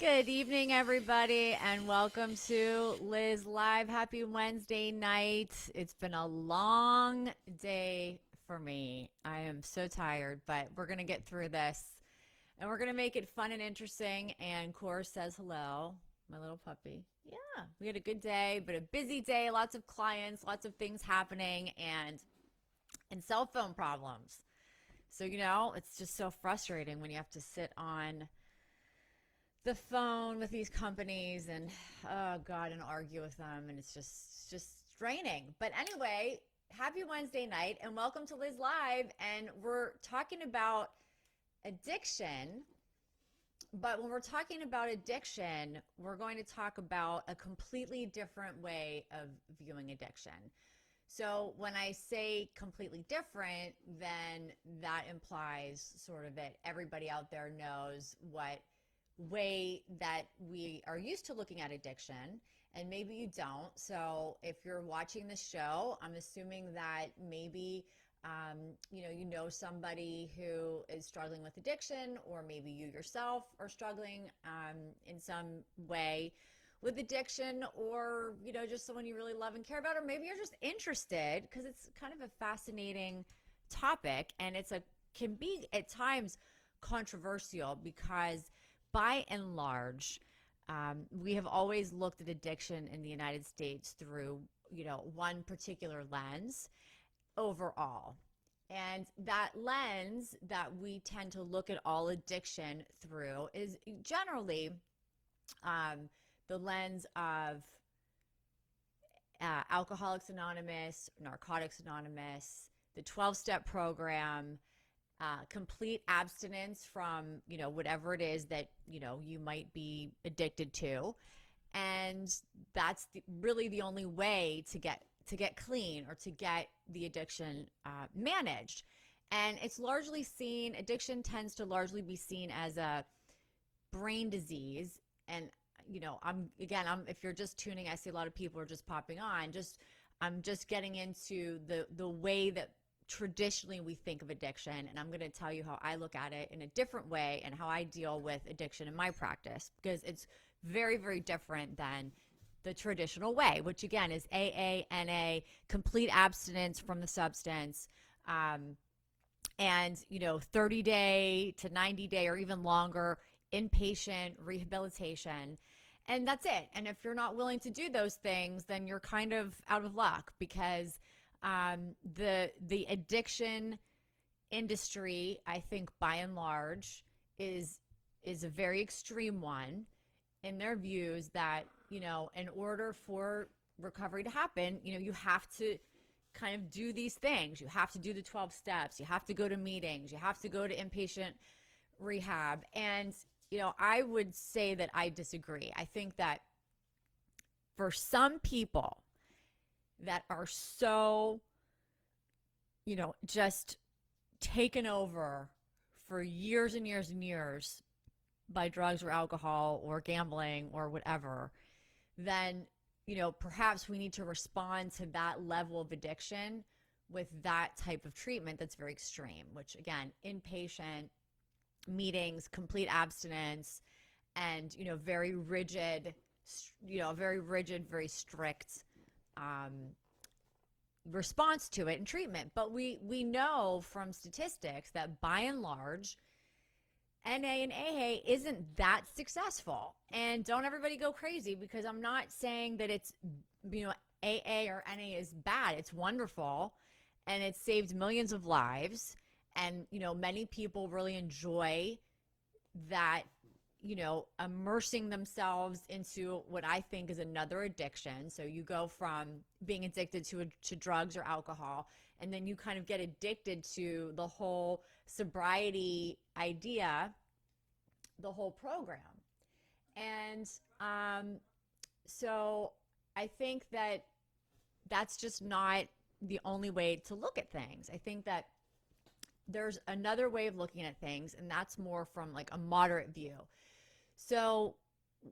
Good evening, everybody, and welcome to Liz Live. Happy Wednesday night. It's been a long day for me. I am so tired, but we're going to get through this and we're going to make it fun and interesting. And Cora says hello, my little puppy. Yeah, we had a good day, but a busy day, lots of clients, lots of things happening, and cell phone problems. So, it's just so frustrating when you have to sit on the phone with these companies and oh god and argue with them, and it's just draining. But anyway, happy Wednesday night and welcome to Liz Live, and we're talking about addiction. But when we're talking about addiction, we're going to talk about a completely different way of viewing addiction. So when I say completely different, then that implies sort of that everybody out there knows what way that we are used to looking at addiction, and maybe you don't. So if you're watching the show, I'm assuming that maybe you know somebody who is struggling with addiction, or maybe you yourself are struggling in some way with addiction, or just someone you really love and care about, or maybe you're just interested because it's kind of a fascinating topic, and it's a can be at times controversial because by and large, we have always looked at addiction in the United States through, one particular lens overall. And that lens that we tend to look at all addiction through is generally the lens of Alcoholics Anonymous, Narcotics Anonymous, the 12-step program, complete abstinence from whatever it is that you might be addicted to, and that's really the only way to get clean or to get the addiction managed. And it's largely seen addiction tends to largely be seen as a brain disease. And I'm if you're just tuning, I see a lot of people are just popping on. I'm just getting into the way that traditionally we think of addiction, and I'm going to tell you how I look at it in a different way and how I deal with addiction in my practice, because it's very, very different than the traditional way, which again is AA, NA, complete abstinence from the substance, and 30-day to 90-day or even longer inpatient rehabilitation, and that's it. And if you're not willing to do those things, then you're kind of out of luck, because the addiction industry, I think by and large, is a very extreme one in their views that in order for recovery to happen, you have to kind of do these things. You have to do the 12 steps. You have to go to meetings. You have to go to inpatient rehab. And I would say that I disagree. I think that for some people that are so, just taken over for years and years and years by drugs or alcohol or gambling or whatever, then, perhaps we need to respond to that level of addiction with that type of treatment that's very extreme, which again, inpatient meetings, complete abstinence, and, very rigid, very strict response to it and treatment. But we know from statistics that by and large, NA and AA isn't that successful. And don't everybody go crazy, because I'm not saying that it's, AA or NA is bad. It's wonderful, and it's saved millions of lives. And, many people really enjoy that, immersing themselves into what I think is another addiction. So you go from being addicted to drugs or alcohol, and then you kind of get addicted to the whole sobriety idea, the whole program. And so I think that that's just not the only way to look at things. I think that there's another way of looking at things, and that's more from like a moderate view. So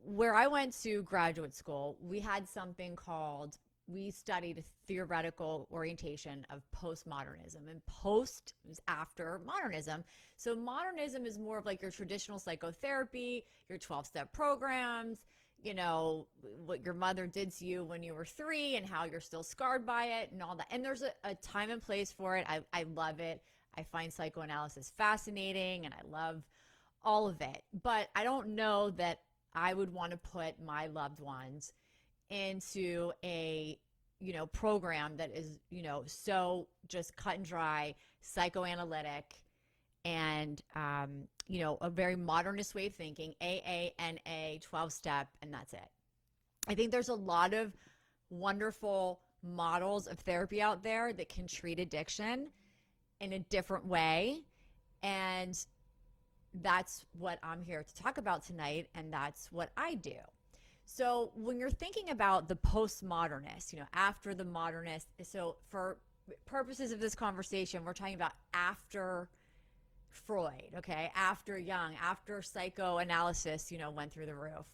where I went to graduate school, we had something called we studied a theoretical orientation of postmodernism, and post is after modernism. So modernism is more of like your traditional psychotherapy, your 12-step programs, you know, what your mother did to you when you were 3 and how you're still scarred by it and all that. And there's a time and place for it. I love it. I find psychoanalysis fascinating and I love all of it. But I don't know that I would want to put my loved ones into a, you know, program that is, you know, so just cut and dry, psychoanalytic, and you know, a very modernist way of thinking, AANA 12 step, and that's it. I think there's a lot of wonderful models of therapy out there that can treat addiction in a different way, and that's what I'm here to talk about tonight, and that's what I do. So when you're thinking about the postmodernist, you know, after the modernist, so for purposes of this conversation, we're talking about after Freud, okay, after Jung, after psychoanalysis, you know, went through the roof.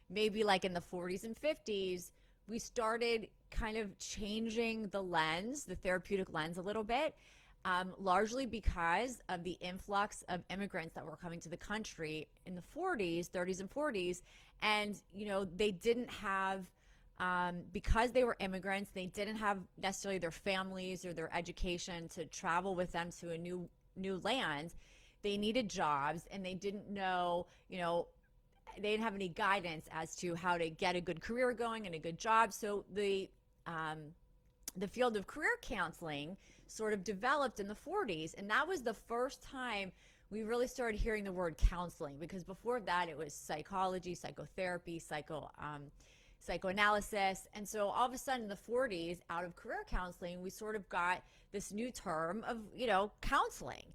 Maybe like in the 40s and 50s, we started kind of changing the lens, the therapeutic lens a little bit, largely because of the influx of immigrants that were coming to the country in the 40s, 30s, and 40s. And, you know, they didn't have, because they were immigrants, they didn't have necessarily their families or their education to travel with them to a new land. They needed jobs and they didn't know, you know, they didn't have any guidance as to how to get a good career going and a good job. So the field of career counseling sort of developed in the 40s, and that was the first time we really started hearing the word counseling, because before that it was psychology, psychotherapy, psychoanalysis. And so all of a sudden in the 40s, out of career counseling, we sort of got this new term of, you know, counseling.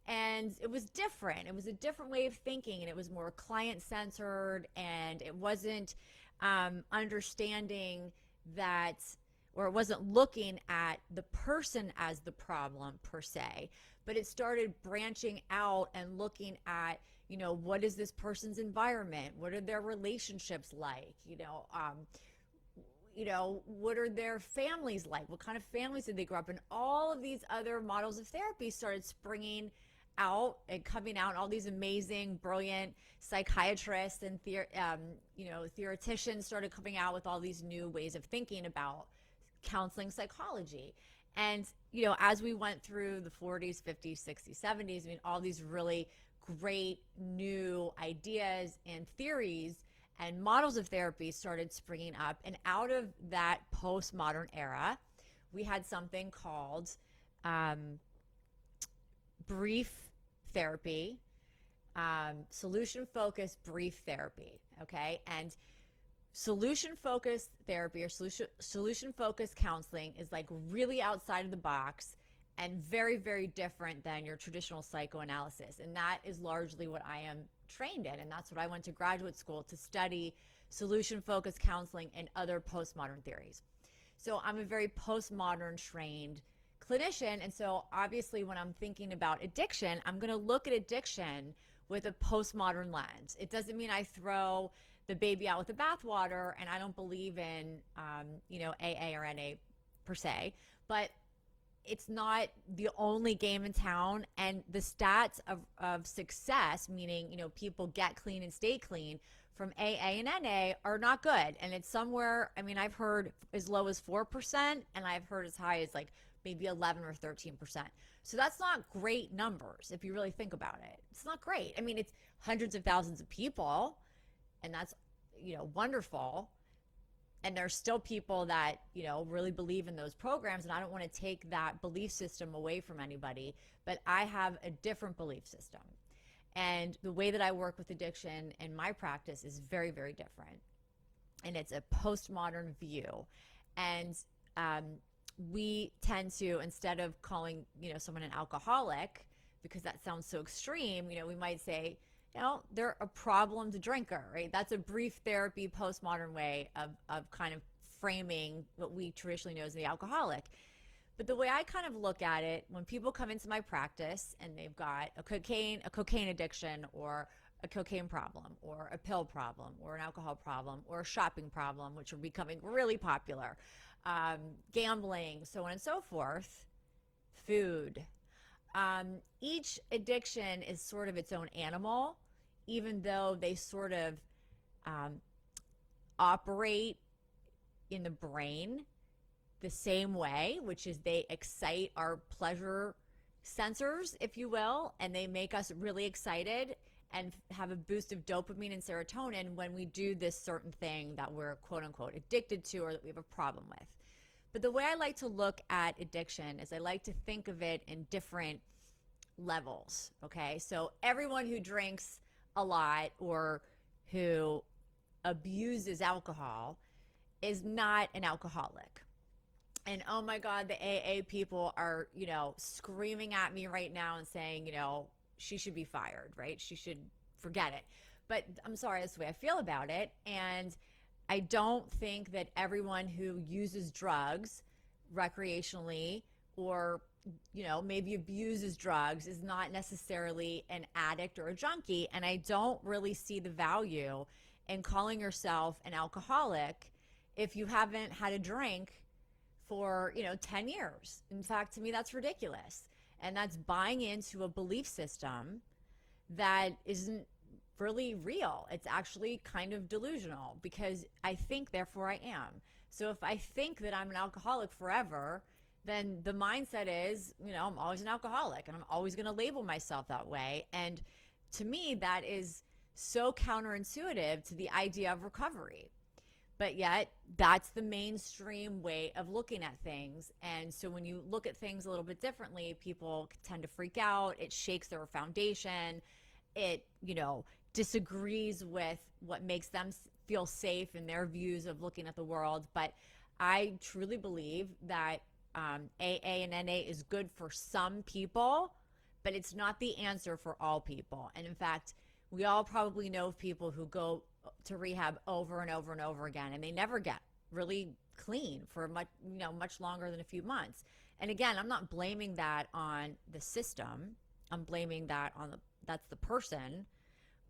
And it was different. It was a different way of thinking, and it was more client-centered, and it wasn't understanding that, or it wasn't looking at the person as the problem per se, but it started branching out and looking at, you know, what is this person's environment? What are their relationships like? You know, what are their families like? What kind of families did they grow up in? All of these other models of therapy started springing out and coming out. All these amazing, brilliant psychiatrists and you know, theoreticians started coming out with all these new ways of thinking about counseling psychology. And, you know, as we went through the 40s, 50s, 60s, 70s, I mean, all these really great new ideas and theories and models of therapy started springing up. And out of that postmodern era, we had something called brief therapy, solution-focused brief therapy, okay? And solution-focused therapy or solution-focused counseling is like really outside of the box and very, very different than your traditional psychoanalysis. And that is largely what I am trained in. And that's what I went to graduate school to study, solution-focused counseling and other postmodern theories. So I'm a very postmodern trained clinician. And so obviously when I'm thinking about addiction, I'm going to look at addiction with a postmodern lens. It doesn't mean I throw the baby out with the bathwater and I don't believe in, you know, AA or NA per se, but it's not the only game in town. And the stats of success, meaning, you know, people get clean and stay clean from AA and NA are not good. And it's somewhere, I mean, I've heard as low as 4% and I've heard as high as like maybe 11 or 13%. So that's not great numbers if you really think about it. It's not great. I mean, it's hundreds of thousands of people, and that's, you know, wonderful. And there's still people that, you know, really believe in those programs, and I don't want to take that belief system away from anybody, but I have a different belief system. And the way that I work with addiction in my practice is very, very different. And it's a postmodern view. And we tend to, instead of calling, you know, someone an alcoholic, because that sounds so extreme, you know, we might say, you know, they're a problemed drinker, right? That's a brief therapy, postmodern way of kind of framing what we traditionally know as the alcoholic. But the way I kind of look at it, when people come into my practice and they've got a cocaine addiction, or a cocaine problem, or a pill problem, or an alcohol problem, or a shopping problem, which are becoming really popular, gambling, so on and so forth, food. Each addiction is sort of its own animal, even though they sort of um, operate in the brain the same way, which is they excite our pleasure sensors, if you will, and they make us really excited and have a boost of dopamine and serotonin when we do this certain thing that we're quote unquote addicted to or that we have a problem with. But the way I like to look at addiction is I like to think of it in different levels. Okay. So everyone who drinks a lot or who abuses alcohol is not an alcoholic. And oh my God, the AA people are, screaming at me right now and saying, she should be fired, right? She should forget it. But I'm sorry, that's the way I feel about it. And I don't think that everyone who uses drugs recreationally or maybe abuses drugs is not necessarily an addict or a junkie. And I don't really see the value in calling yourself an alcoholic if you haven't had a drink for 10 years. In fact, to me, that's ridiculous. And that's buying into a belief system that isn't really real. It's actually kind of delusional because I think, therefore I am. So if I think that I'm an alcoholic forever, then the mindset is, I'm always an alcoholic and I'm always going to label myself that way. And to me, that is so counterintuitive to the idea of recovery. But yet, that's the mainstream way of looking at things. And so when you look at things a little bit differently, people tend to freak out. It shakes their foundation. It, disagrees with what makes them feel safe in their views of looking at the world. But I truly believe that AA and NA is good for some people, but it's not the answer for all people. And in fact, we all probably know people who go to rehab over and over and over again, and they never get really clean for much longer than a few months. And again, I'm not blaming that on the system. I'm blaming that on that's the person,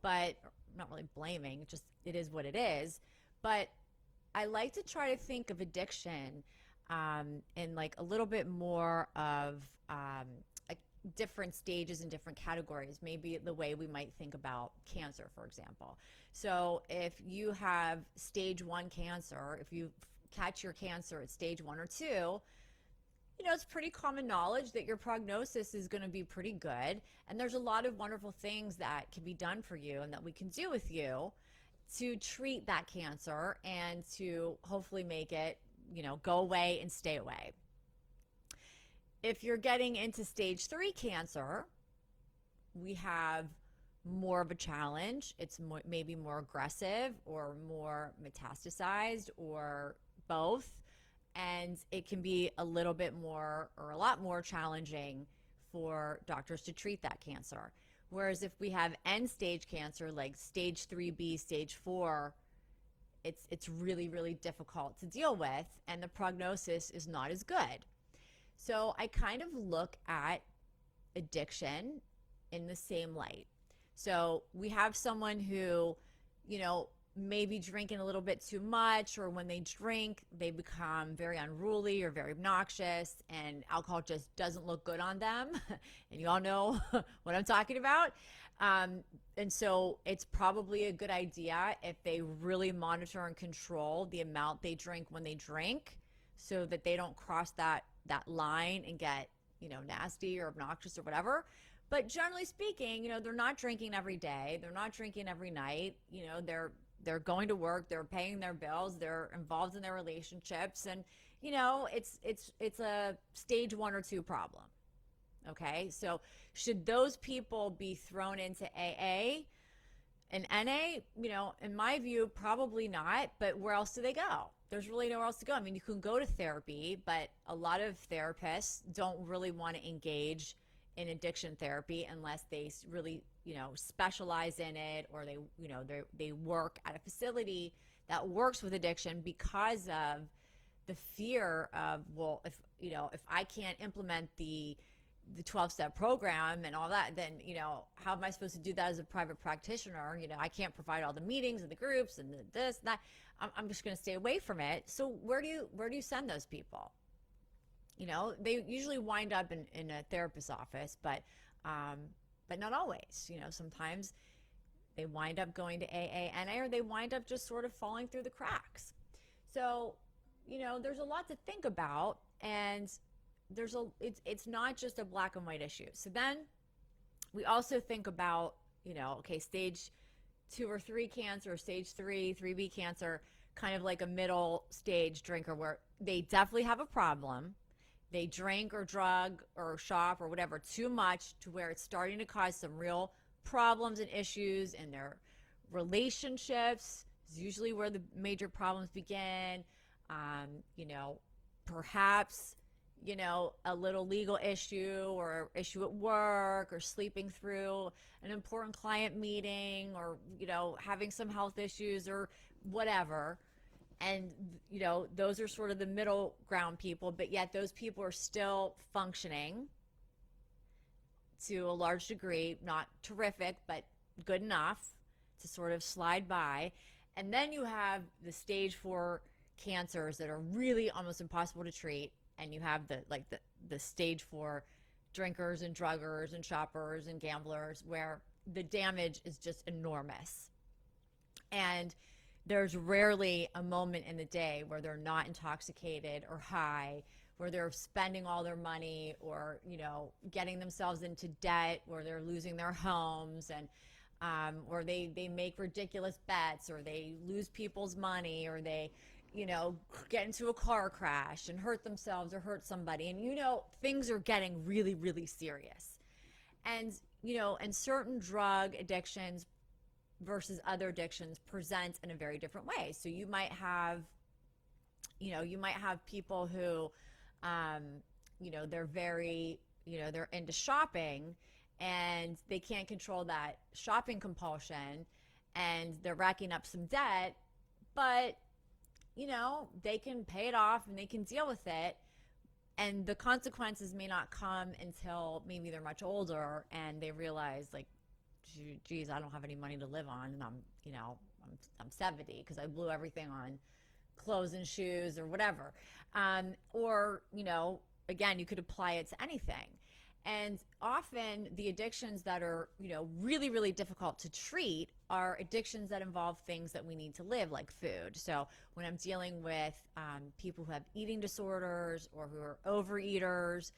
but I'm not really blaming, just it is what it is. But I like to try to think of addiction in like a little bit more of different stages and different categories, maybe the way we might think about cancer, for example. So if you have stage 1 cancer, if you catch your cancer at stage 1 or 2, it's pretty common knowledge that your prognosis is going to be pretty good. And there's a lot of wonderful things that can be done for you and that we can do with you to treat that cancer and to hopefully make it, go away and stay away. If you're getting into stage 3 cancer, we have more of a challenge. It's maybe more aggressive or more metastasized or both. And it can be a little bit more or a lot more challenging for doctors to treat that cancer. Whereas if we have end stage cancer, like stage 3B, stage 4, it's really, really difficult to deal with, and the prognosis is not as good. So I kind of look at addiction in the same light. So we have someone who, may be drinking a little bit too much, or when they drink, they become very unruly or very obnoxious, and alcohol just doesn't look good on them. And you all know what I'm talking about. And so it's probably a good idea if they really monitor and control the amount they drink when they drink, so that they don't cross that line and get, nasty or obnoxious or whatever. But generally speaking, they're not drinking every day. They're not drinking every night. They're going to work. They're paying their bills. They're involved in their relationships. And, it's a stage 1 or 2 problem. Okay. So should those people be thrown into AA and NA? In my view, probably not. But where else do they go? There's really nowhere else to go. I mean, you can go to therapy, but a lot of therapists don't really want to engage in addiction therapy unless they really, specialize in it, or they work at a facility that works with addiction, because of the fear of, well, if I can't implement the the 12-step program and all that, then, how am I supposed to do that as a private practitioner? I can't provide all the meetings and the groups and this and that. I'm just going to stay away from it. So where do you send those people? They usually wind up in a therapist's office, but not always. Sometimes they wind up going to AA, NA, or they wind up just sort of falling through the cracks. So, there's a lot to think about, and it's not just a black and white issue. So then we also think about, okay, stage 2 or 3 cancer, stage 3B cancer, kind of like a middle stage drinker where they definitely have a problem. They drink or drug or shop or whatever too much to where it's starting to cause some real problems and issues in their relationships. Is usually where the major problems begin. Perhaps, a little legal issue or issue at work, or sleeping through an important client meeting, or, having some health issues or whatever. And, those are sort of the middle ground people, but yet those people are still functioning to a large degree, not terrific, but good enough to sort of slide by. And then you have the stage 4 cancers that are really almost impossible to treat. And you have the stage 4 drinkers and druggers and shoppers and gamblers where the damage is just enormous. And there's rarely a moment in the day where they're not intoxicated or high, where they're spending all their money, or, getting themselves into debt, or they're losing their homes, and or they make ridiculous bets, or they lose people's money, or they, get into a car crash and hurt themselves or hurt somebody. And, things are getting really, really serious. And, and certain drug addictions versus other addictions present in a very different way. So you might have people who, they're very, they're into shopping, and they can't control that shopping compulsion, and they're racking up some debt, but, they can pay it off and they can deal with it. And the consequences may not come until maybe they're much older and they realize, like, geez, I don't have any money to live on, and I'm 70 because I blew everything on clothes and shoes or whatever. Or, again, you could apply it to anything. And often the addictions that are, really, really difficult to treat are addictions that involve things that we need to live, like food. So when I'm dealing with people who have eating disorders, or who are overeaters,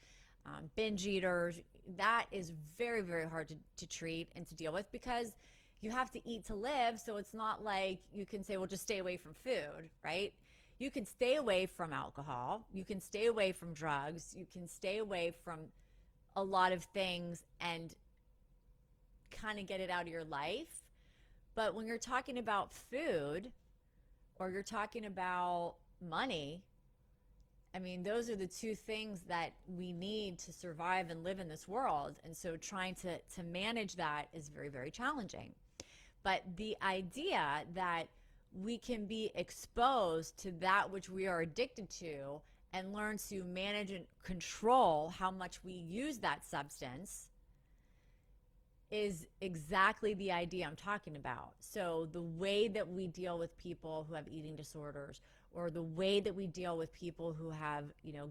binge eaters, that is very, very hard to treat and to deal with, because you have to eat to live. So it's not like you can say, well, just stay away from food, right? You can stay away from alcohol. You can stay away from drugs. You can stay away from a lot of things and kind of get it out of your life. But when you're talking about food, or you're talking about money, I mean, those are the two things that we need to survive and live in this world. And so trying to manage that is very, very challenging. But the idea that we can be exposed to that which we are addicted to and learn to manage and control how much we use that substance is exactly the idea I'm talking about. So the way that we deal with people who have eating disorders, or the way that we deal with people who have,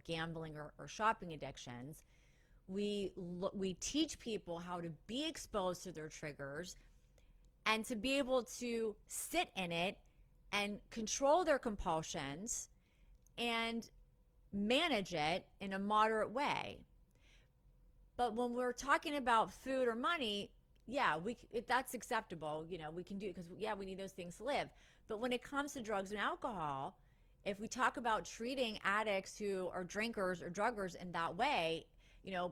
gambling or shopping addictions, we teach people how to be exposed to their triggers and to be able to sit in it and control their compulsions and manage it in a moderate way. But when we're talking about food or money, yeah, that's acceptable. We can do it because, yeah, we need those things to live. But when it comes to drugs and alcohol, if we talk about treating addicts who are drinkers or druggers in that way,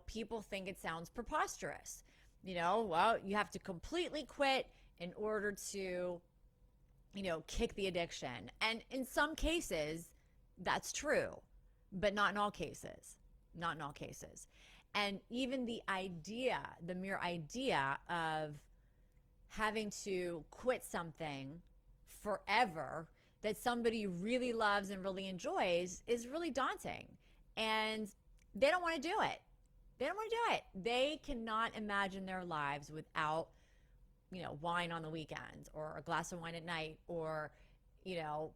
people think it sounds preposterous. Well, you have to completely quit in order to, kick the addiction. And in some cases, that's true, but not in all cases. Not in all cases. And even the mere idea of having to quit something forever that somebody really loves and really enjoys is really daunting. And they don't want to do it. They don't want to do it. They cannot imagine their lives without, wine on the weekends or a glass of wine at night or, you know,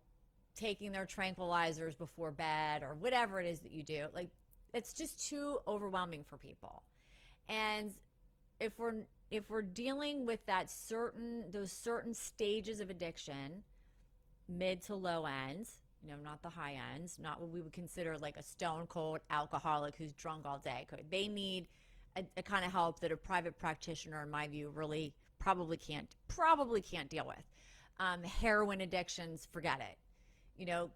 taking their tranquilizers before bed or whatever it is that you do. Like, it's just too overwhelming for people. And if we're dealing with those certain stages of addiction, mid to low end, not the high end, not what we would consider like a stone cold alcoholic who's drunk all day. They need a kind of help that a private practitioner, in my view, really probably can't deal with. Heroin addictions, forget it.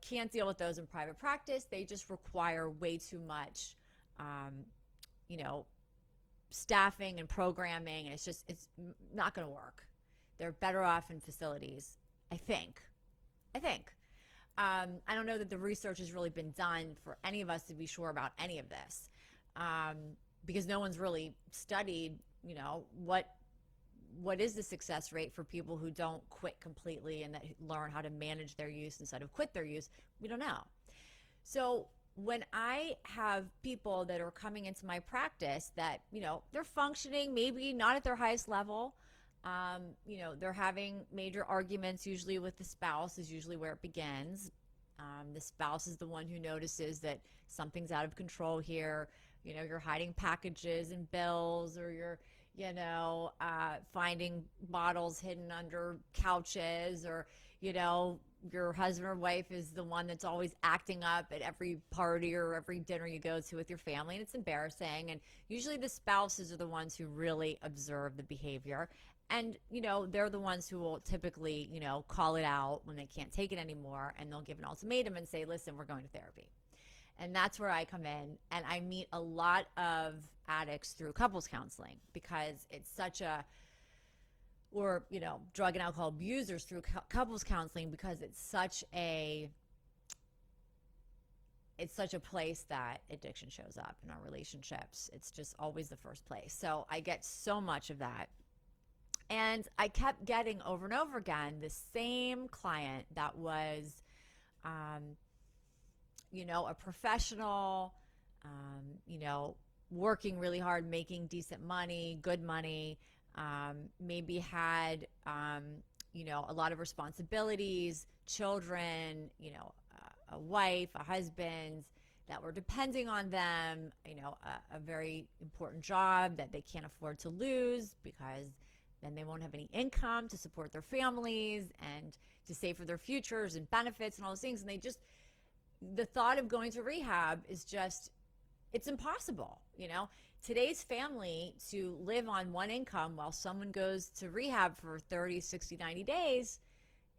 Can't deal with those in private practice. They just require way too much, um, you know, staffing and programming, and it's not going to work. They're better off in facilities, I think. I don't know that the research has really been done for any of us to be sure about any of this, um, because no one's really studied, what is the success rate for people who don't quit completely and that learn how to manage their use instead of quit their use. We don't know. So when I have people that are coming into my practice that, they're functioning, maybe not at their highest level, they're having major arguments, usually with the spouse is usually where it begins. The spouse is the one who notices that something's out of control here. You're hiding packages and bills, or you're, finding bottles hidden under couches, or, your husband or wife is the one that's always acting up at every party or every dinner you go to with your family, and it's embarrassing. And usually the spouses are the ones who really observe the behavior. And, they're the ones who will typically, call it out when they can't take it anymore, and they'll give an ultimatum and say, listen, we're going to therapy. And that's where I come in, and I meet a lot of addicts through couples counseling, because it's such a, or, drug and alcohol abusers through couples counseling, because it's such a place that addiction shows up in our relationships. It's just always the first place. So I get so much of that. And I kept getting over and over again the same client that was, a professional, working really hard, making decent money, good money, maybe had, a lot of responsibilities, children, a wife, a husband that were depending on them, a very important job that they can't afford to lose, because then they won't have any income to support their families and to save for their futures and benefits and all those things. And the thought of going to rehab is just, it's impossible. Today's family, to live on one income while someone goes to rehab for 30, 60, 90 days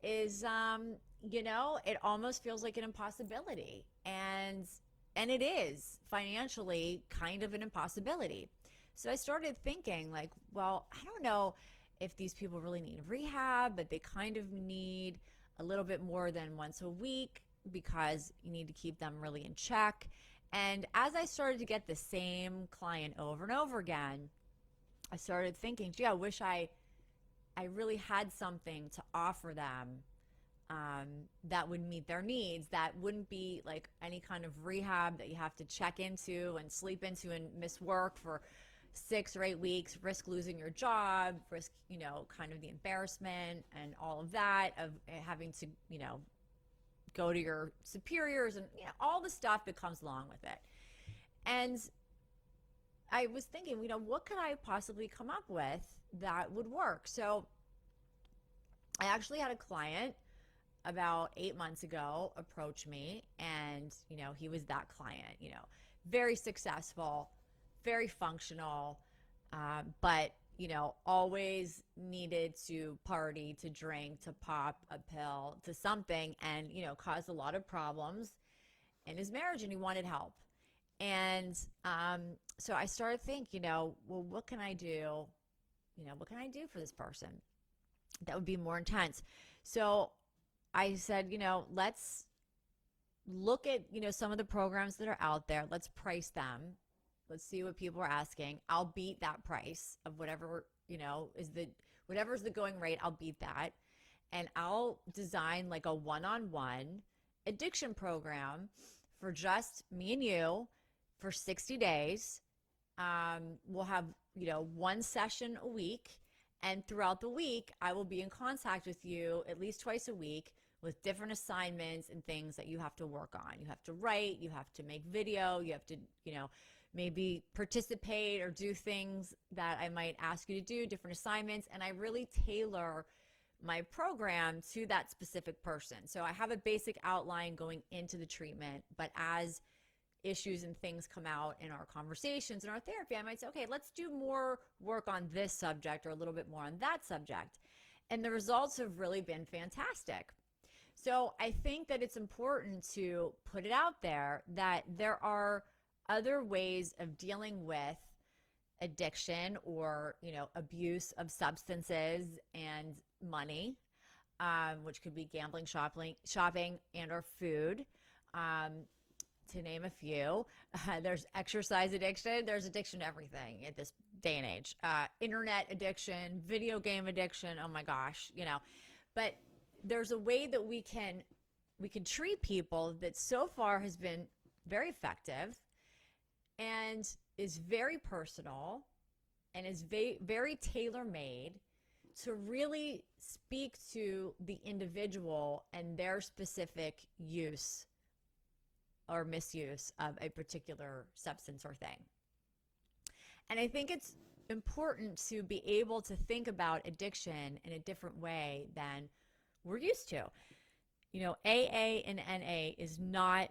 is, it almost feels like an impossibility. And it is financially kind of an impossibility. So I started thinking, like, well, I don't know if these people really need rehab, but they kind of need a little bit more than once a week, because you need to keep them really in check. And as I started to get the same client over and over again, I started thinking, gee, I wish I really had something to offer them, that would meet their needs, that wouldn't be like any kind of rehab that you have to check into and sleep into and miss work for 6 or 8 weeks, risk losing your job, risk, kind of the embarrassment and all of that of having to, go to your superiors and, all the stuff that comes along with it. And I was thinking, what could I possibly come up with that would work? So I actually had a client about 8 months ago approach me, and, he was that client, very successful, very functional, but, always needed to party, to drink, to pop a pill, to something, and, caused a lot of problems in his marriage, and he wanted help. And so I started thinking, well, what can I do? What can I do for this person that would be more intense? So I said, let's look at, some of the programs that are out there. Let's price them. Let's see what people are asking. I'll beat that price of whatever, whatever's the going rate, I'll beat that. And I'll design like a one-on-one addiction program for just me and you for 60 days. We'll have, one session a week. And throughout the week, I will be in contact with you at least twice a week with different assignments and things that you have to work on. You have to write, you have to make video, you have to, maybe participate or do things that I might ask you to do, different assignments. And I really tailor my program to that specific person. So I have a basic outline going into the treatment, but as issues and things come out in our conversations and our therapy, I might say, okay, let's do more work on this subject or a little bit more on that subject. And the results have really been fantastic. So I think that it's important to put it out there that there are other ways of dealing with addiction or, abuse of substances and money, which could be gambling, shopping and or food. To name a few. There's exercise addiction. There's addiction to everything at this day and age. Internet addiction, video game addiction. Oh my gosh, But there's a way that we can treat people that so far has been very effective and is very personal and is very tailor-made to really speak to the individual and their specific use or misuse of a particular substance or thing. And I think it's important to be able to think about addiction in a different way than we're used to. AA and NA is not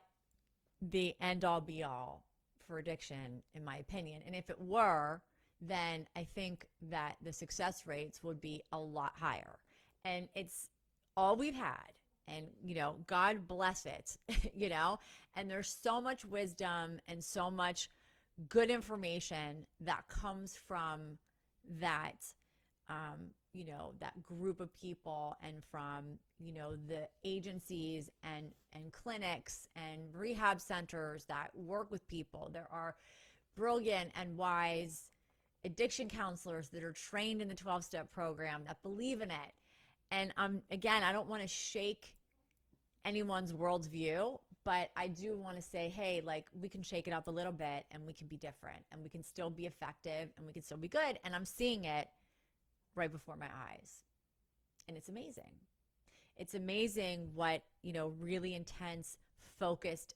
the end-all be-all for addiction, in my opinion. And if it were, then I think that the success rates would be a lot higher. And it's all we've had. And, God bless it, and there's so much wisdom and so much good information that comes from that, that group of people and from, the agencies and clinics and rehab centers that work with people. There are brilliant and wise addiction counselors that are trained in the 12-step program that believe in it. And again, I don't want to shake anyone's worldview, but I do want to say, hey, we can shake it up a little bit and we can be different and we can still be effective and we can still be good. And I'm seeing it right before my eyes. And it's amazing. It's amazing what, really intense, focused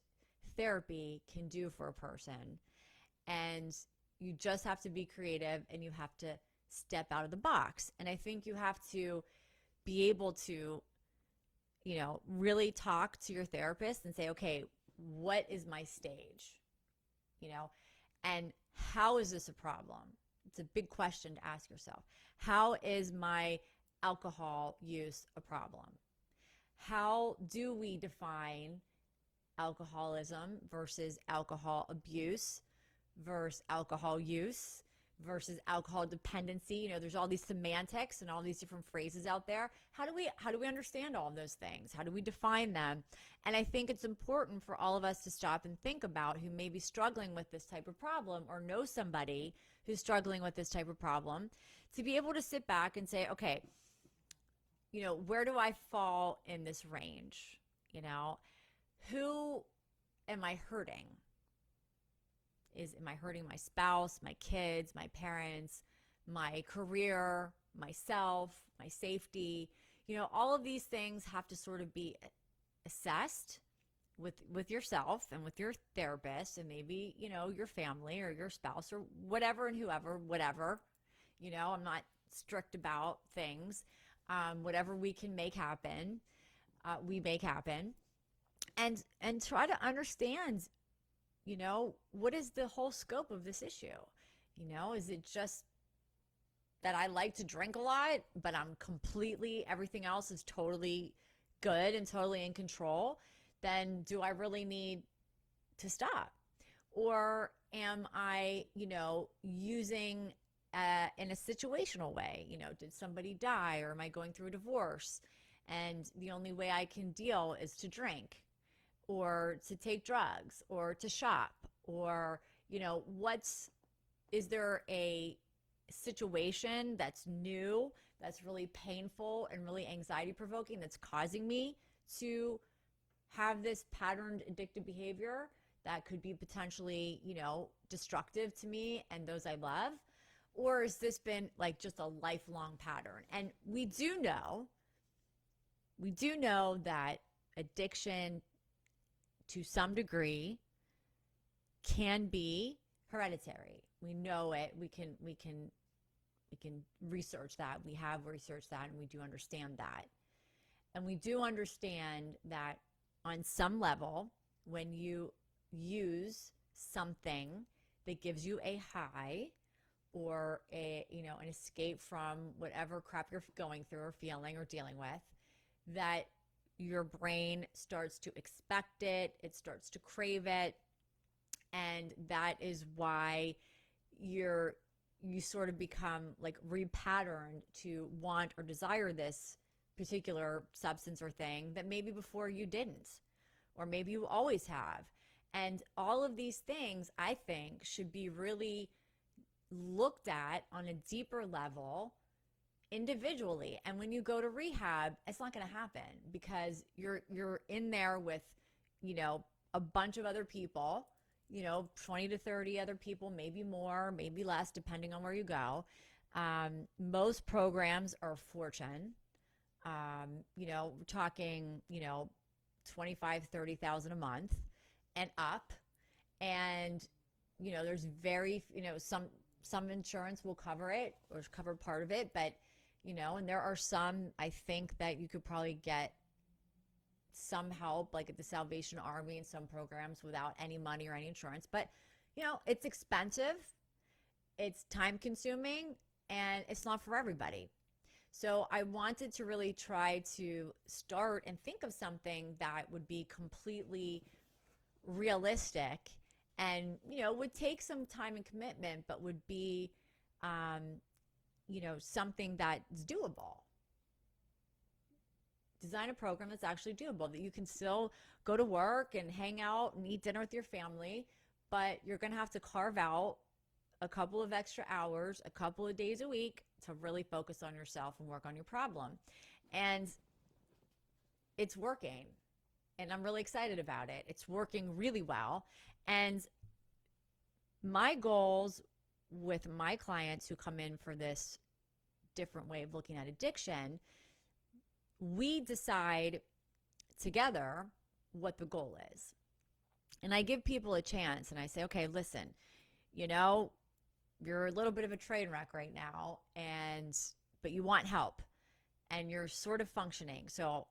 therapy can do for a person. And you just have to be creative and you have to step out of the box. And I think you have to be able to, really talk to your therapist and say, okay, what is my stage? And how is this a problem? It's a big question to ask yourself. How is my alcohol use a problem? How do we define alcoholism versus alcohol abuse versus alcohol use versus alcohol dependency? There's all these semantics and all these different phrases out there. How do we understand all of those things? How do we define them? And I think it's important for all of us to stop and think about who may be struggling with this type of problem or know somebody who's struggling with this type of problem, to be able to sit back and say, okay, where do I fall in this range? Who am I hurting? Am I hurting my spouse, my kids, my parents, my career, myself, my safety? All of these things have to sort of be assessed with yourself and with your therapist and maybe, your family or your spouse or whatever and whoever, whatever. I'm not strict about things. Whatever we can make happen, we make happen. And try to understand, what is the whole scope of this issue? Is it just that I like to drink a lot, but everything else is totally good and totally in control? Then do I really need to stop? Or am I, using in a situational way? Did somebody die or am I going through a divorce? And the only way I can deal is to drink or to take drugs or to shop or, is there a situation that's new, that's really painful and really anxiety provoking, that's causing me to have this patterned addictive behavior that could be potentially, destructive to me and those I love? Or has this been like just a lifelong pattern? And we do know that addiction to some degree can be hereditary. We know it. We can research that. We have researched that, and we do understand that. And we do understand that on some level, when you use something that gives you a high or an escape from whatever crap you're going through or feeling or dealing with, that your brain starts to expect it, it starts to crave it, and that is why you sort of become like repatterned to want or desire this particular substance or thing that maybe before you didn't, or maybe you always have. And all of these things, I think, should be really looked at on a deeper level individually. And when you go to rehab, it's not going to happen because you're in there with, a bunch of other people, 20 to 30 other people, maybe more, maybe less, depending on where you go. Most programs are a fortune. We're talking, 25, 30,000 a month and up. And, there's very, some insurance will cover it or cover part of it, but, and there are some, I think, that you could probably get some help, like at the Salvation Army and some programs without any money or any insurance. But, it's expensive, it's time consuming, and it's not for everybody. So I wanted to really try to start and think of something that would be completely realistic and, would take some time and commitment, but would be, something that's doable. Design a program that's actually doable, that you can still go to work and hang out and eat dinner with your family, but you're going to have to carve out a couple of extra hours, a couple of days a week to really focus on yourself and work on your problem. And it's working. And I'm really excited about it. It's working really well. And my goals with my clients who come in for this different way of looking at addiction, we decide together what the goal is. And I give people a chance and I say, okay, listen, you're a little bit of a train wreck right now, but you want help and you're sort of functioning. So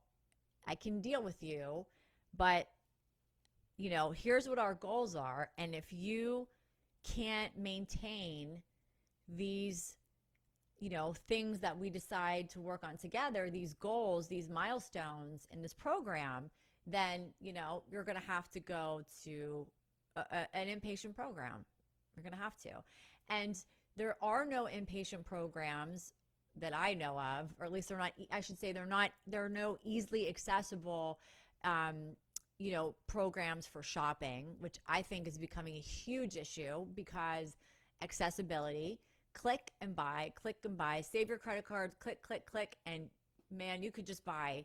I can deal with you, but here's what our goals are. And if you can't maintain these, things that we decide to work on together, these goals, these milestones in this program, then, you're going to have to go to an inpatient program. You're going to have to. And there are no inpatient programs that I know of, or at least they're not, I should say there are no easily accessible, programs for shopping, which I think is becoming a huge issue because accessibility, click and buy, save your credit card, click, and man, you could just buy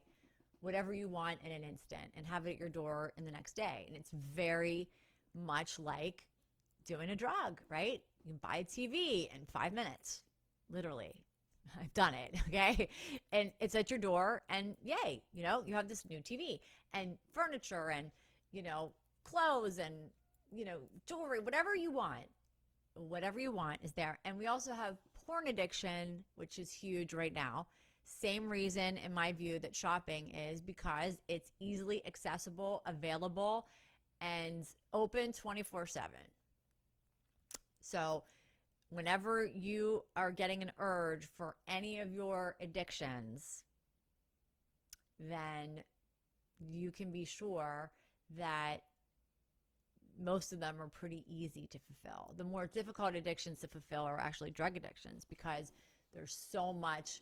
whatever you want in an instant and have it at your door in the next day. And it's very much like doing a drug, right? You can buy a TV in 5 minutes, literally. I've done it, okay? And it's at your door, and yay, you have this new TV and furniture and, clothes and, jewelry, whatever you want is there. And we also have porn addiction, which is huge right now. Same reason, in my view, that shopping is, because it's easily accessible, available, and open 24/7. So whenever you are getting an urge for any of your addictions, then you can be sure that most of them are pretty easy to fulfill. The more difficult addictions to fulfill are actually drug addictions, because there's so much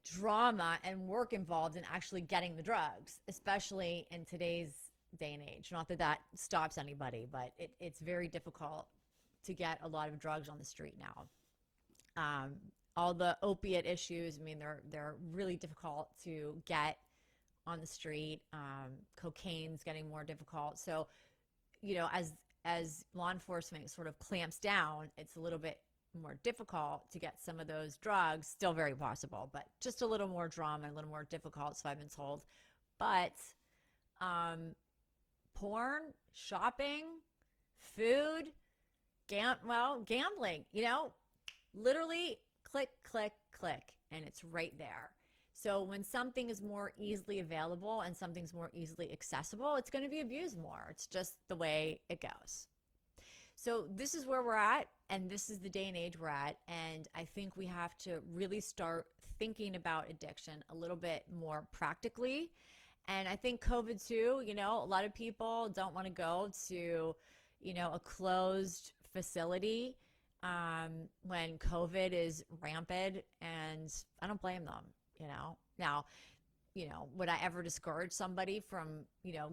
drama and work involved in actually getting the drugs, especially in today's day and age. Not that that stops anybody, but it's very difficult to get a lot of drugs on the street now. All the opiate issues, they're really difficult to get on the street. Cocaine's getting more difficult. So, as law enforcement sort of clamps down, it's a little bit more difficult to get some of those drugs. Still very possible, but just a little more drama, a little more difficult, so I've been told. But porn, shopping, food, gambling, literally click, click, click, and it's right there. So when something is more easily available and something's more easily accessible, it's going to be abused more. It's just the way it goes. So this is where we're at, and this is the day and age we're at. And I think we have to really start thinking about addiction a little bit more practically. And I think COVID too, a lot of people don't want to go to, a closed facility when COVID is rampant, and I don't blame them. Now, would I ever discourage somebody from,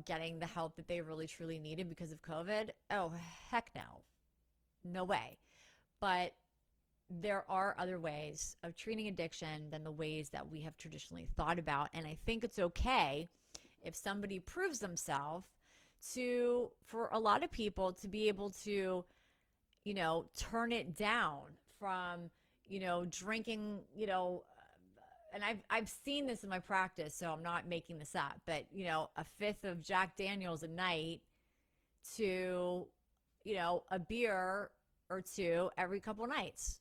getting the help that they really truly needed because of COVID? Oh, heck no. No way. But there are other ways of treating addiction than the ways that we have traditionally thought about. And I think it's okay if somebody proves themselves for a lot of people to be able to, turn it down from, drinking, and I've seen this in my practice, so I'm not making this up, but, a fifth of Jack Daniels a night to, a beer or two every couple nights.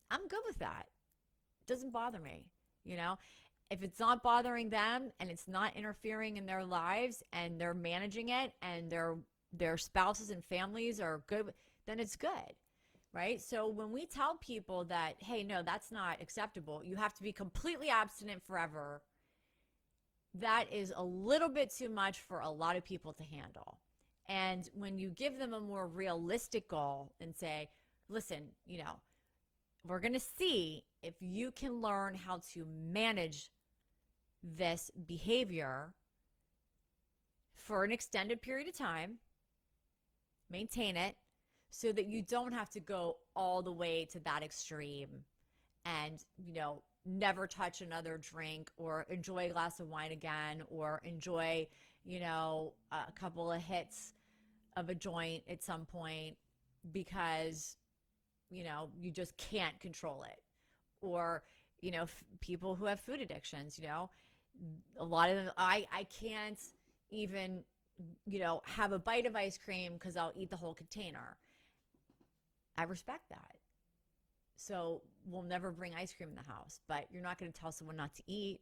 I'm good with that. It doesn't bother me, If it's not bothering them and it's not interfering in their lives and they're managing it and their spouses and families are good, then it's good. Right? So when we tell people that, hey, no, that's not acceptable, you have to be completely abstinent forever, that is a little bit too much for a lot of people to handle. And when you give them a more realistic goal and say, listen, we're going to see if you can learn how to manage this behavior for an extended period of time, maintain it, so that you don't have to go all the way to that extreme and, never touch another drink or enjoy a glass of wine again or enjoy, a couple of hits of a joint at some point because, you just can't control it. Or, people who have food addictions, a lot of them, I can't even, have a bite of ice cream because I'll eat the whole container. I respect that. So we'll never bring ice cream in the house, but you're not going to tell someone not to eat.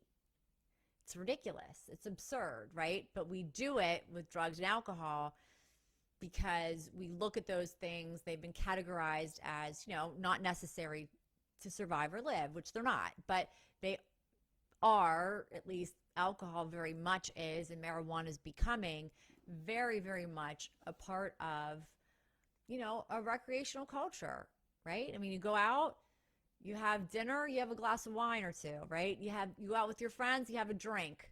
It's ridiculous. It's absurd, right? But we do it with drugs and alcohol because we look at those things. They've been categorized as, not necessary to survive or live, which they're not, but they are, at least alcohol very much is, and marijuana is becoming very, very much a part of, a recreational culture, right? I mean, you go out, you have dinner, you have a glass of wine or two, right? You go out with your friends, you have a drink,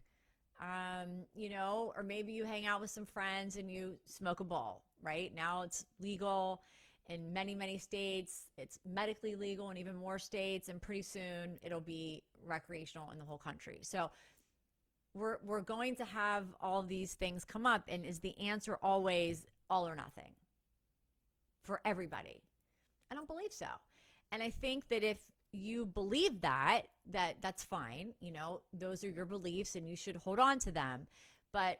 or maybe you hang out with some friends and you smoke a bowl, right? Now it's legal in many, many states. It's medically legal in even more states, and pretty soon it'll be recreational in the whole country. So we're going to have all these things come up, and is the answer always all or nothing for everybody? I don't believe so. And I think that if you believe that's fine, those are your beliefs and you should hold on to them. But,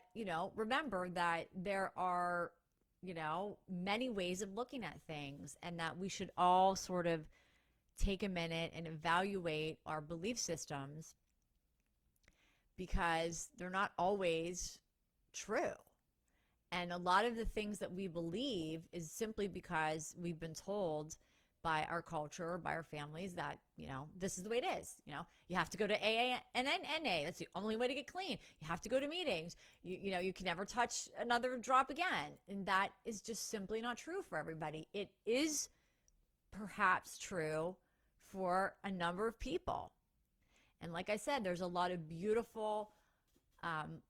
remember that there are, many ways of looking at things, and that we should all sort of take a minute and evaluate our belief systems, because they're not always true. And a lot of the things that we believe is simply because we've been told by our culture, by our families, that, this is the way it is. You have to go to AA and then NA. That's the only way to get clean. You have to go to meetings. You can never touch another drop again. And that is just simply not true for everybody. It is perhaps true for a number of people. And like I said, there's a lot of beautiful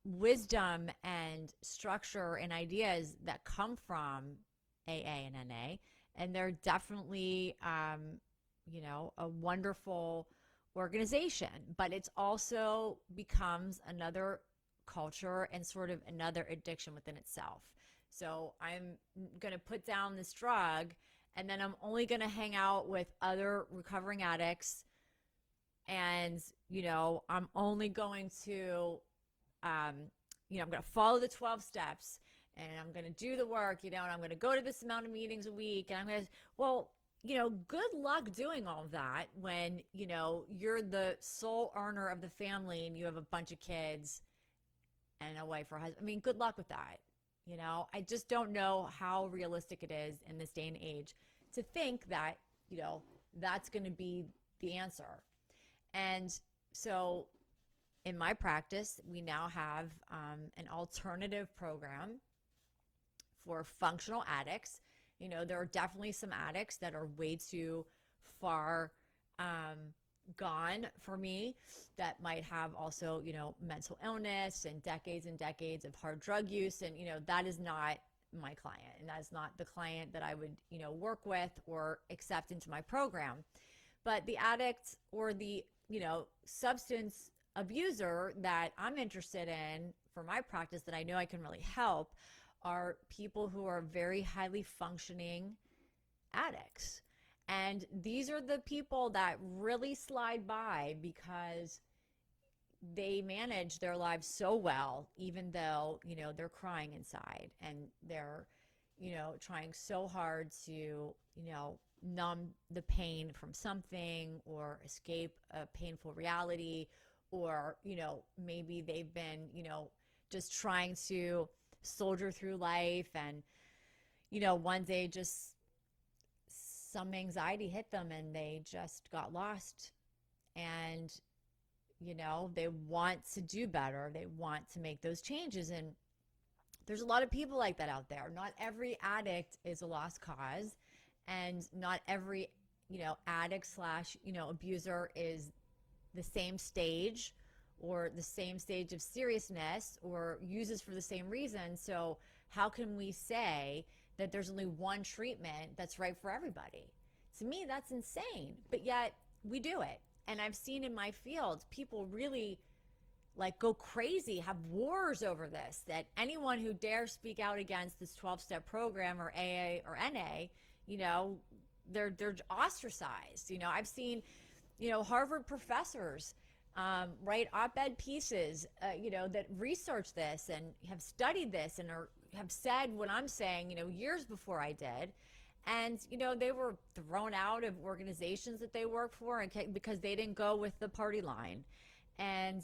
wisdom and structure and ideas that come from AA and NA. And they're definitely, a wonderful organization. But it's also becomes another culture and sort of another addiction within itself. So I'm going to put down this drug, and then I'm only going to hang out with other recovering addicts. And, I'm only going to, um, I'm going to follow the 12 steps, and I'm going to do the work, and I'm going to go to this amount of meetings a week. And I'm going to, well, good luck doing all of that when, you're the sole earner of the family and you have a bunch of kids and a wife or husband. I mean, good luck with that. I just don't know how realistic it is in this day and age to think that, that's going to be the answer. And so in my practice, we now have an alternative program for functional addicts. There are definitely some addicts that are way too far gone for me, that might have also, mental illness and decades of hard drug use. And, that is not my client. And that's not the client that I would, work with or accept into my program. But the addict or the, substance abuser that I'm interested in for my practice, that I know I can really help, are people who are very highly functioning addicts. And these are the people that really slide by because they manage their lives so well, even though, they're crying inside, and they're, trying so hard to, numb the pain from something or escape a painful reality. Or, maybe they've been, just trying to soldier through life, and, one day just some anxiety hit them and they just got lost. And, they want to do better. They want to make those changes. And there's a lot of people like that out there. Not every addict is a lost cause, and not every, addict slash, abuser is the same stage or the same stage of seriousness or uses for the same reason. So how can we say that there's only one treatment that's right for everybody? To me, that's insane. But yet we do it. And I've seen in my field people really go crazy, have wars over this, that anyone who dares speak out against this 12-step program or AA or NA, they're ostracized. I've seen, Harvard professors write op-ed pieces, that research this and have studied this and have said what I'm saying, years before I did. And, they were thrown out of organizations that they work for because they didn't go with the party line. And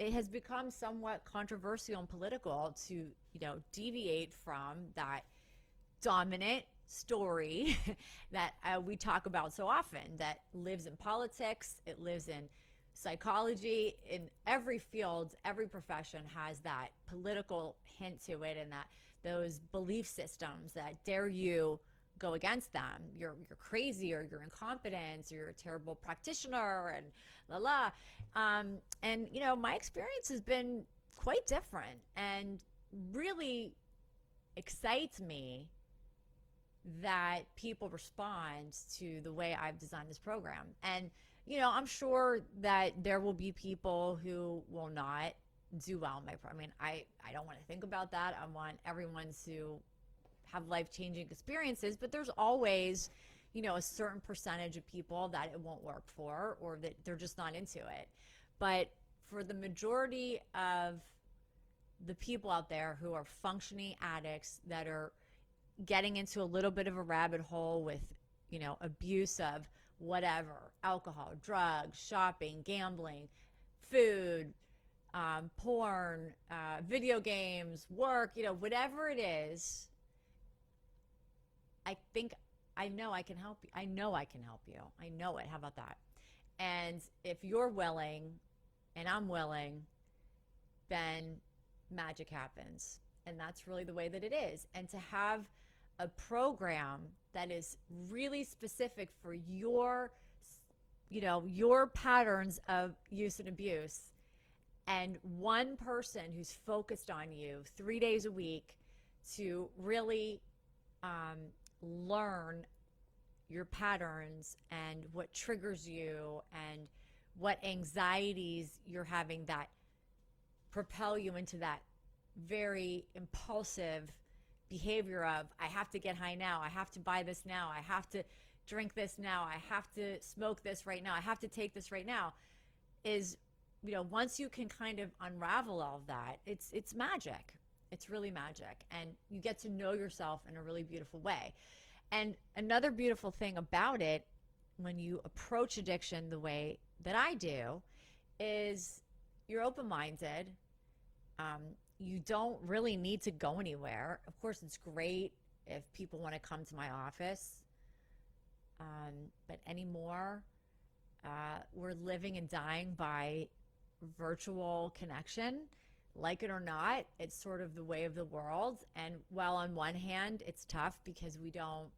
it has become somewhat controversial and political to, deviate from that dominant story that we talk about so often, that lives in politics, it lives in psychology, in every field, every profession has that political hint to it, and that those belief systems that dare you go against them. You're crazy, or you're incompetent, or you're a terrible practitioner, and and my experience has been quite different, and really excites me that people respond to the way I've designed this program. And I'm sure that there will be people who will not do well in my program. I mean, I don't want to think about that. I want everyone to have life-changing experiences, but there's always, a certain percentage of people that it won't work for, or that they're just not into it. But for the majority of the people out there who are functioning addicts, that are getting into a little bit of a rabbit hole with, abuse of whatever, alcohol, drugs, shopping, gambling, food, porn, video games, work, whatever it is, I know I can help you. I know I can help you. I know it. How about that? And if you're willing and I'm willing, then magic happens. And that's really the way that it is. And to have a program that is really specific for your patterns of use and abuse, and one person who's focused on you 3 days a week to really learn your patterns and what triggers you and what anxieties you're having that propel you into that very impulsive behavior of I have to get high now, I have to buy this now, I have to drink this now, I have to smoke this right now, I have to take this right now, is, once you can kind of unravel all of that, it's magic. It's really magic, and you get to know yourself in a really beautiful way. And another beautiful thing about it, when you approach addiction the way that I do, is you're open-minded. You don't really need to go anywhere. Of course, it's great if people want to come to my office, but anymore, we're living and dying by virtual connection. Like it or not, it's sort of the way of the world. And while on one hand, it's tough because we don't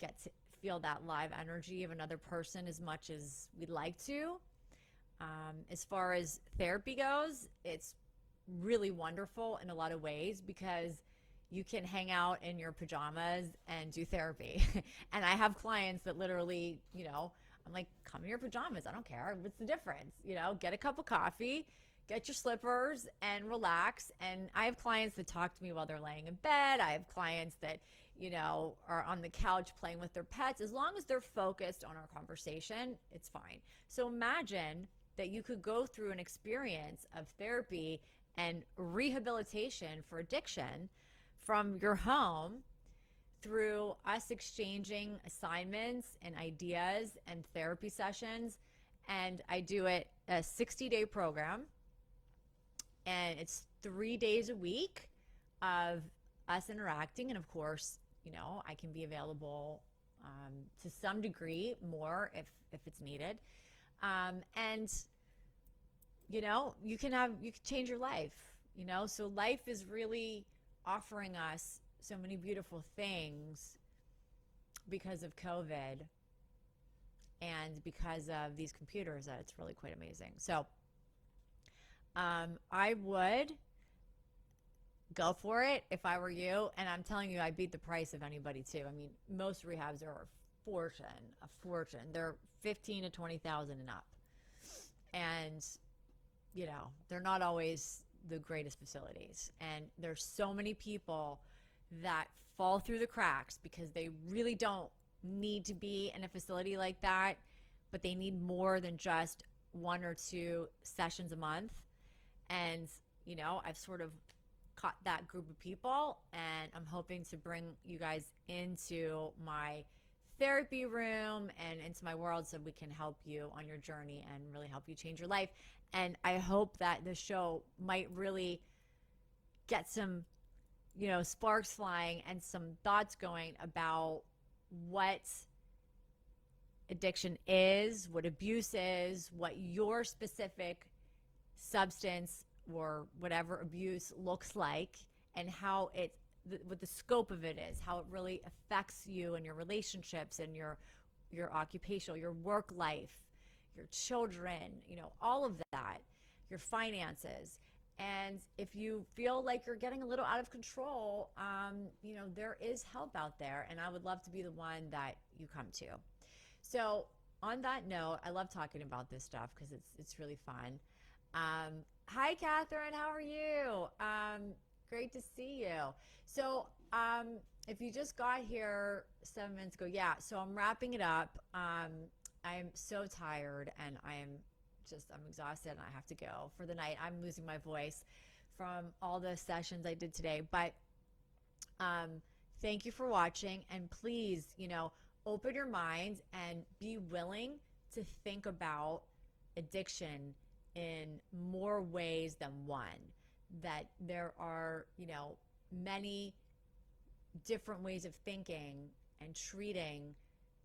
get to feel that live energy of another person as much as we'd like to. As far as therapy goes, it's really wonderful in a lot of ways because you can hang out in your pajamas and do therapy. And I have clients that literally, I'm like, come in your pajamas. I don't care. What's the difference? Get a cup of coffee, get your slippers, and relax. And I have clients that talk to me while they're laying in bed. I have clients that, are on the couch playing with their pets. As long as they're focused on our conversation, it's fine. So imagine that you could go through an experience of therapy and rehabilitation for addiction from your home through us exchanging assignments and ideas and therapy sessions. And I do it a 60-day program, and it's 3 days a week of us interacting. And of course, I can be available to some degree more if it's needed. And you can change your life, so life is really offering us so many beautiful things because of COVID and because of these computers that it's really quite amazing. So I would go for it if I were you. And I'm telling you, I beat the price of anybody too. I mean, most rehabs are a fortune. They're 15 to 20,000 and up. And they're not always the greatest facilities. And there's so many people that fall through the cracks because they really don't need to be in a facility like that, but they need more than just 1 or 2 sessions a month. And, I've sort of caught that group of people, and I'm hoping to bring you guys into my therapy room and into my world so we can help you on your journey and really help you change your life. And I hope that the show might really get some, sparks flying and some thoughts going about what addiction is, what abuse is, what your specific substance or whatever abuse looks like, and how what the scope of it is, how it really affects you and your relationships and your occupational, your work life, your children, all of that, your finances. And if you feel like you're getting a little out of control, there is help out there, and I would love to be the one that you come to. So on that note, I love talking about this stuff because it's really fun. Hi, Catherine. How are you? Great to see you. So if you just got here 7 minutes ago, yeah, so I'm wrapping it up. I'm so tired, and I'm exhausted, and I have to go for the night. I'm losing my voice from all the sessions I did today. But thank you for watching, and please, open your mind and be willing to think about addiction in more ways than one. That there are, many different ways of thinking and treating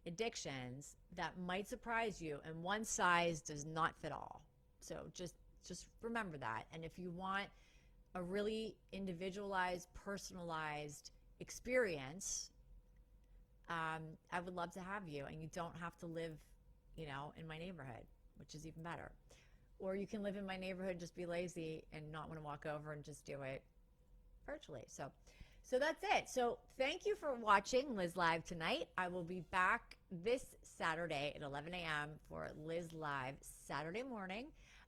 addictions that might surprise you, and one size does not fit all. So just remember that. And if you want a really individualized, personalized experience, I would love to have you. And you don't have to live, in my neighborhood, which is even better. Or you can live in my neighborhood, just be lazy and not want to walk over and just do it virtually. So that's it. So thank you for watching Liz Live tonight. I will be back this Saturday at 11 a.m. for Liz Live Saturday morning.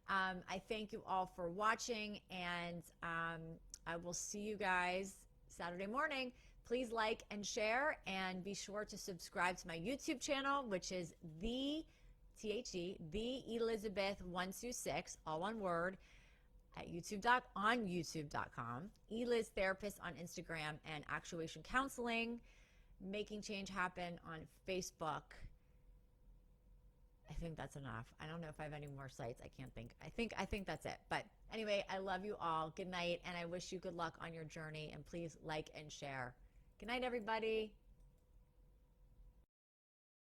I thank you all for watching, and I will see you guys Saturday morning. Please like and share, and be sure to subscribe to my YouTube channel, which is the Elizabeth 126, all one word, at on youtube.com. Eliz Therapist on Instagram, and Actuation Counseling, Making Change Happen on Facebook. I think that's enough. I don't know if I have any more sites. I can't think. I think that's it. But anyway, I love you all. Good night, and I wish you good luck on your journey, and please like and share. Good night, everybody.